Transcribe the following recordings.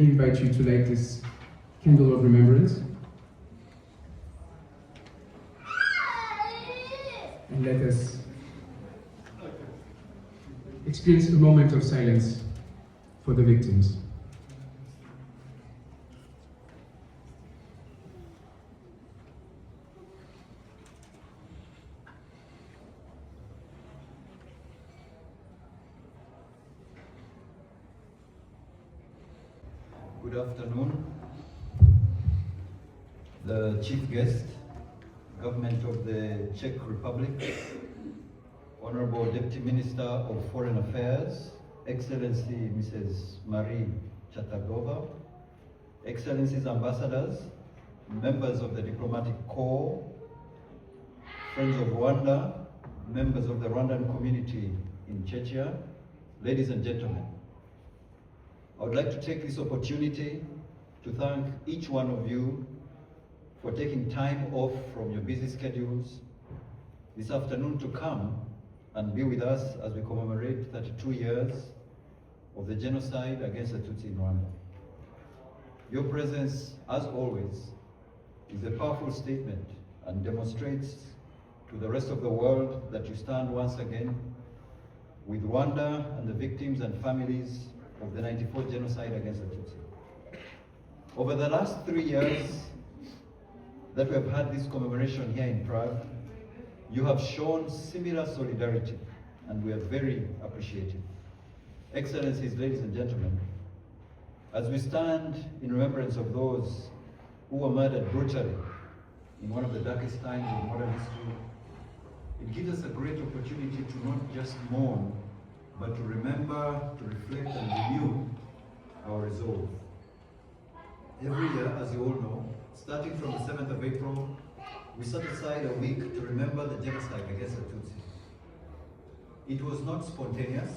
I invite you to light this candle of remembrance and let us experience a moment of silence for the victims. Good afternoon. The chief guest, Government of the Czech Republic, Honorable Deputy Minister of Foreign Affairs, Excellency Mrs. Marie Chatagova, Excellencies Ambassadors, members of the Diplomatic Corps, Friends of Rwanda, members of the Rwandan community in Czechia, ladies and gentlemen. I would like to take this opportunity to thank each one of you for taking time off from your busy schedules this afternoon to come and be with us as we commemorate 32 years of the genocide against the Tutsi in Rwanda. Your presence, as always, is a powerful statement and demonstrates to the rest of the world that you stand once again with Rwanda and the victims and families of the 94 genocide against the Tutsi. Over the last 3 years that we have had this commemoration here in Prague, you have shown similar solidarity, and we are very appreciative. Excellencies, ladies and gentlemen, as we stand in remembrance of those who were murdered brutally in one of the darkest times in modern history, it gives us a great opportunity to not just mourn, but to remember, to reflect and renew our resolve. Every year, as you all know, starting from the 7th of April, we set aside a week to remember the genocide against the Tutsi. It was not spontaneous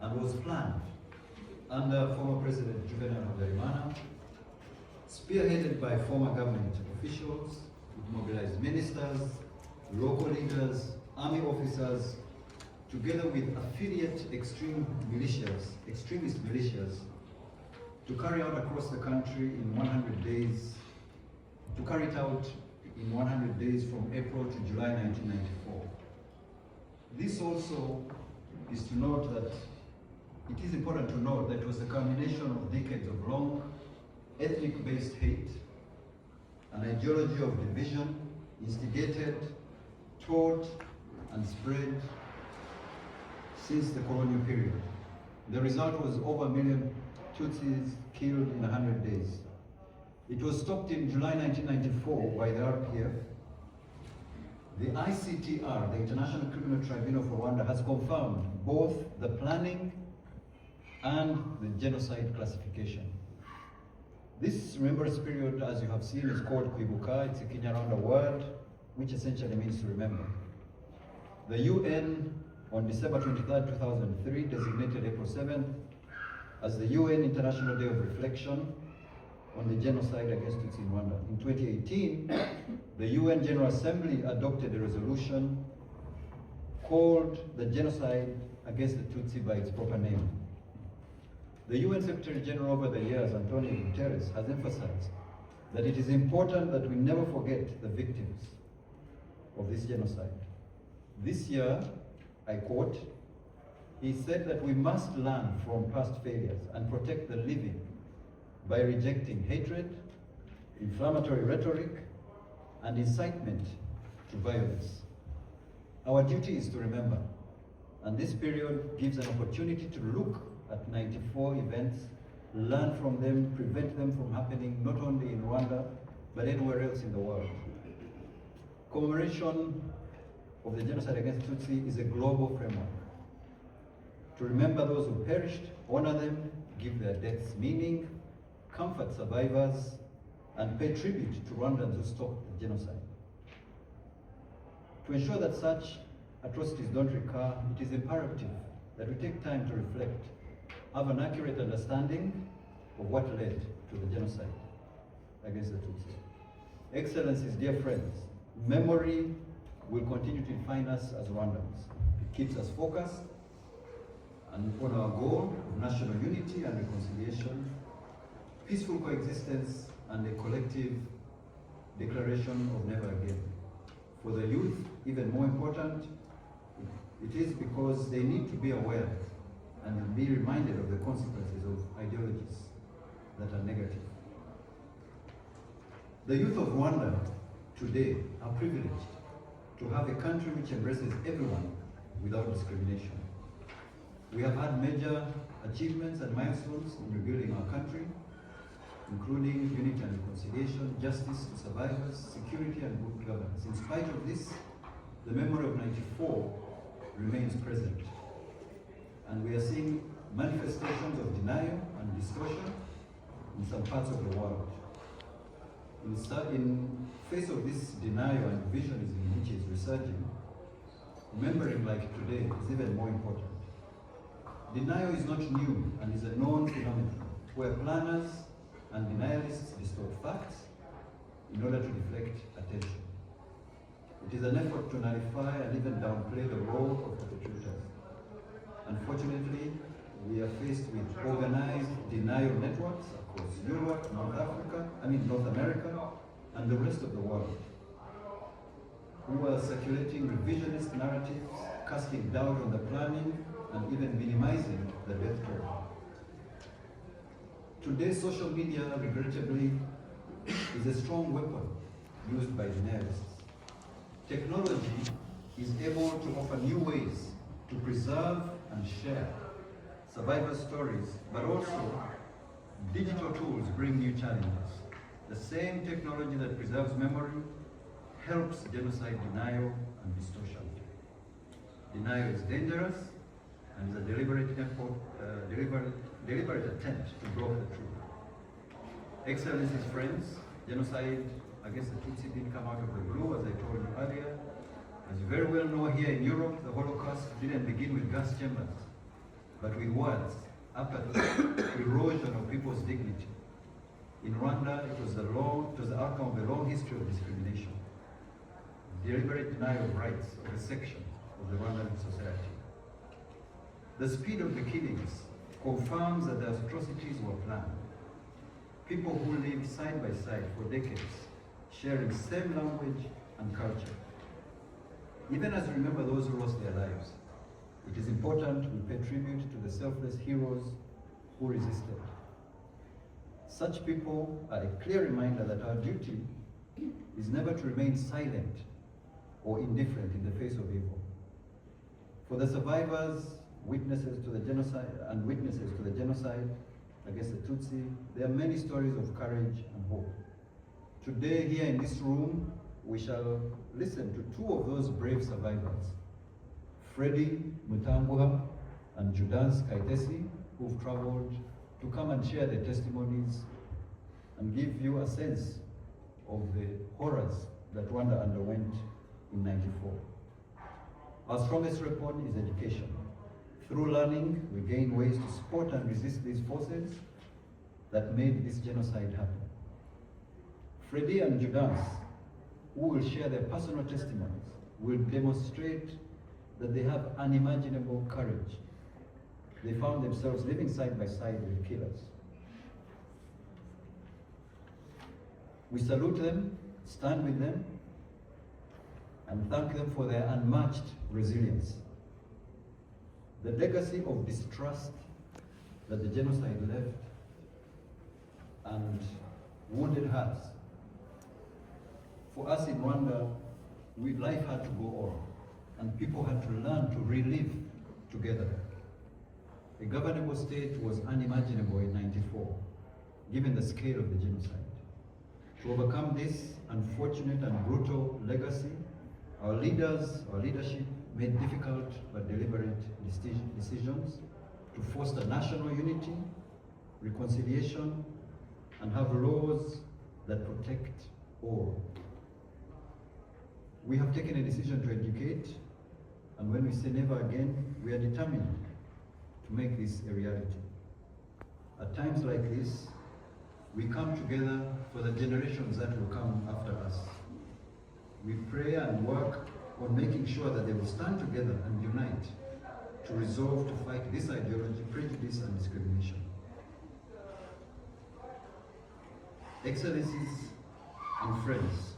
and was planned under former President Juvenal Habyarimana, spearheaded by former government officials, mobilized ministers, local leaders, army officers, together with affiliate extremist militias, to carry out across the country in 100 days, to carry it out in 100 days from April to July 1994. This also is to note that, it is important to note that it was the culmination of decades of long ethnic-based hate, an ideology of division instigated, taught, and spread since the colonial period. The result was over 1 million Tutsis killed in 100 days. It was stopped in July 1994 by the RPF. The ICTR, the International Criminal Tribunal for Rwanda, has confirmed both the planning and the genocide classification. This remembrance period, as you have seen, is called Kwibuka. It's a Kinyarwanda word, which essentially means to remember. The UN on December 23, 2003, designated April 7th as the UN International Day of Reflection on the genocide against Tutsi in Rwanda. In 2018, the UN General Assembly adopted a resolution called the Genocide Against the Tutsi by its proper name. The UN Secretary General over the years, Antonio Guterres, has emphasized that it is important that we never forget the victims of this genocide. This year, I quote, he said that we must learn from past failures and protect the living by rejecting hatred, inflammatory rhetoric, and incitement to violence. Our duty is to remember, and this period gives an opportunity to look at 94 events, learn from them, prevent them from happening not only in Rwanda, but anywhere else in the world. Commemoration of the genocide against Tutsi is a global framework. To remember those who perished, honor them, give their deaths meaning, comfort survivors, and pay tribute to Rwandans who stopped the genocide. To ensure that such atrocities don't recur, it is imperative that we take time to reflect, have an accurate understanding of what led to the genocide against the Tutsi. Excellencies, dear friends, memory will continue to define us as Rwandans. It keeps us focused and on our goal of national unity and reconciliation, peaceful coexistence and a collective declaration of never again. For the youth, even more important, it is because they need to be aware and be reminded of the consequences of ideologies that are negative. The youth of Rwanda today are privileged to have a country which embraces everyone without discrimination. We have had major achievements and milestones in rebuilding our country, including unity and reconciliation, justice to survivors, security and good governance. In spite of this, the memory of '94 remains present. And we are seeing manifestations of denial and distortion in some parts of the world. In face of this denial and divisionism which is resurging, remembering like today is even more important. Denial is not new and is a known phenomenon where planners and denialists distort facts in order to deflect attention. It is an effort to nullify and even downplay the role of perpetrators. Unfortunately, we are faced with organized denial networks across Europe, North America, and the rest of the world, who are circulating revisionist narratives, casting doubt on the planning, and even minimizing the death toll. Today, social media, regrettably, is a strong weapon used by denialists. Technology is able to offer new ways to preserve and share survivor stories, but also digital tools bring new challenges. The same technology that preserves memory helps genocide denial and distortion. Denial is dangerous and is a deliberate attempt to block the truth. Excellencies, friends, genocide against the Tutsi didn't come out of the blue, as I told you earlier. As you very well know, here in Europe, the Holocaust didn't begin with gas chambers, but with words, apathy, erosion of people's dignity. In Rwanda, it was the outcome of a long history of discrimination, deliberate denial of rights of a section of the Rwandan society. The speed of the killings confirms that the atrocities were planned. People who lived side by side for decades, sharing same language and culture. Even as we remember those who lost their lives, it is important we pay tribute to the selfless heroes who resisted. Such people are a clear reminder that our duty is never to remain silent or indifferent in the face of evil. For the survivors, witnesses to the genocide against the Tutsi, there are many stories of courage and hope. Today, here in this room, we shall listen to two of those brave survivors, Freddie Mutambuha and Judance Kaitesi, who've traveled to come and share their testimonies and give you a sense of the horrors that Rwanda underwent in '94. Our strongest weapon is education. Through learning, we gain ways to support and resist these forces that made this genocide happen. Freddie and Judance, who will share their personal testimonies, will demonstrate that they have unimaginable courage. They found themselves living side by side with killers. We salute them, stand with them, and thank them for their unmatched resilience. The legacy of distrust that the genocide left and wounded hearts. For us in Rwanda, life had to go on, and people had to learn to relive together. A governable state was unimaginable in '94, given the scale of the genocide. To overcome this unfortunate and brutal legacy, our leadership made difficult but deliberate decisions to foster national unity, reconciliation, and have laws that protect all. We have taken a decision to educate, and when we say never again, we are determined to make this a reality. At times like this, we come together for the generations that will come after us. We pray and work on making sure that they will stand together and unite to resolve to fight this ideology, prejudice, and discrimination. Excellencies and friends,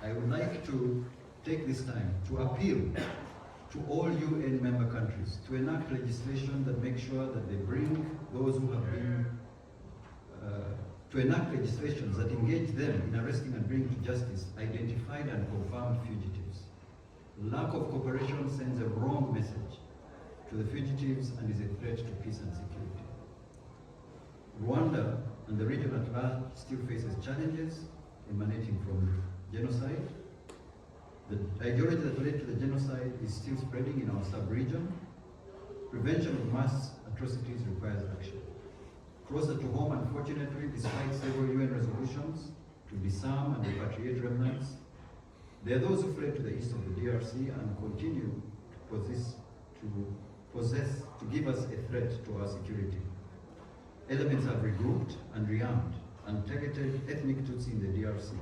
I would like to take this time to appeal to all UN member countries to enact legislation that makes sure that they bring those who have been, to enact legislations that engage them in arresting and bringing to justice identified and confirmed fugitives. Lack of cooperation sends a wrong message to the fugitives and is a threat to peace and security. Rwanda and the region at large still faces challenges emanating from genocide. The ideology that led to the genocide is still spreading in our sub-region. Prevention of mass atrocities requires action. Closer to home, unfortunately, despite several UN resolutions to disarm and repatriate remnants, there are those who fled to the east of the DRC and continue to give us a threat to our security. Elements have regrouped and rearmed and targeted ethnic Tutsi in the DRC.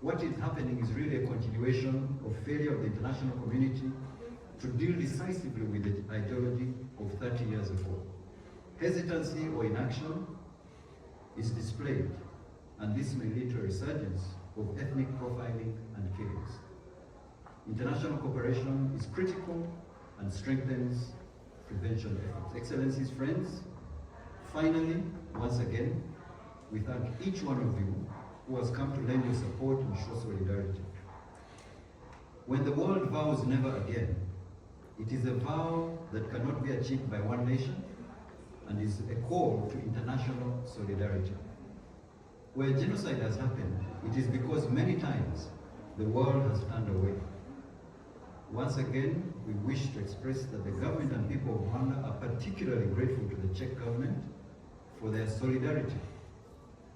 What is happening is really a continuation of failure of the international community to deal decisively with the ideology of 30 years ago. Hesitancy or inaction is displayed, and this may lead to a resurgence of ethnic profiling and killings. International cooperation is critical and strengthens prevention efforts. Excellencies, friends, finally, once again, we thank each one of you who has come to lend your support and show solidarity. When the world vows never again, it is a vow that cannot be achieved by one nation and is a call to international solidarity. Where genocide has happened, it is because many times the world has turned away. Once again, we wish to express that the government and people of Rwanda are particularly grateful to the Czech government for their solidarity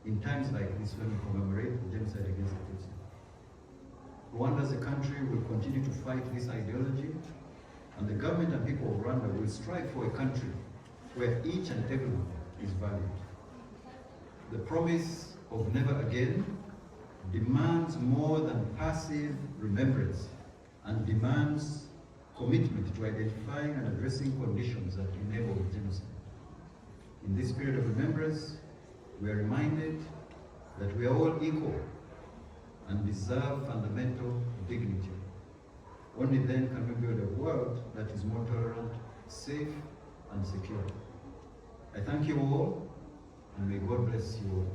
in times like this when we commemorate the genocide against the Tutsi. Rwanda as a country will continue to fight this ideology, and the government and people of Rwanda will strive for a country where each and everyone is valued. The promise of never again demands more than passive remembrance and demands commitment to identifying and addressing conditions that enable genocide. In this period of remembrance, we are reminded that we are all equal and deserve fundamental dignity. Only then can we build a world that is more tolerant, safe, and secure. I thank you all, and may God bless you all.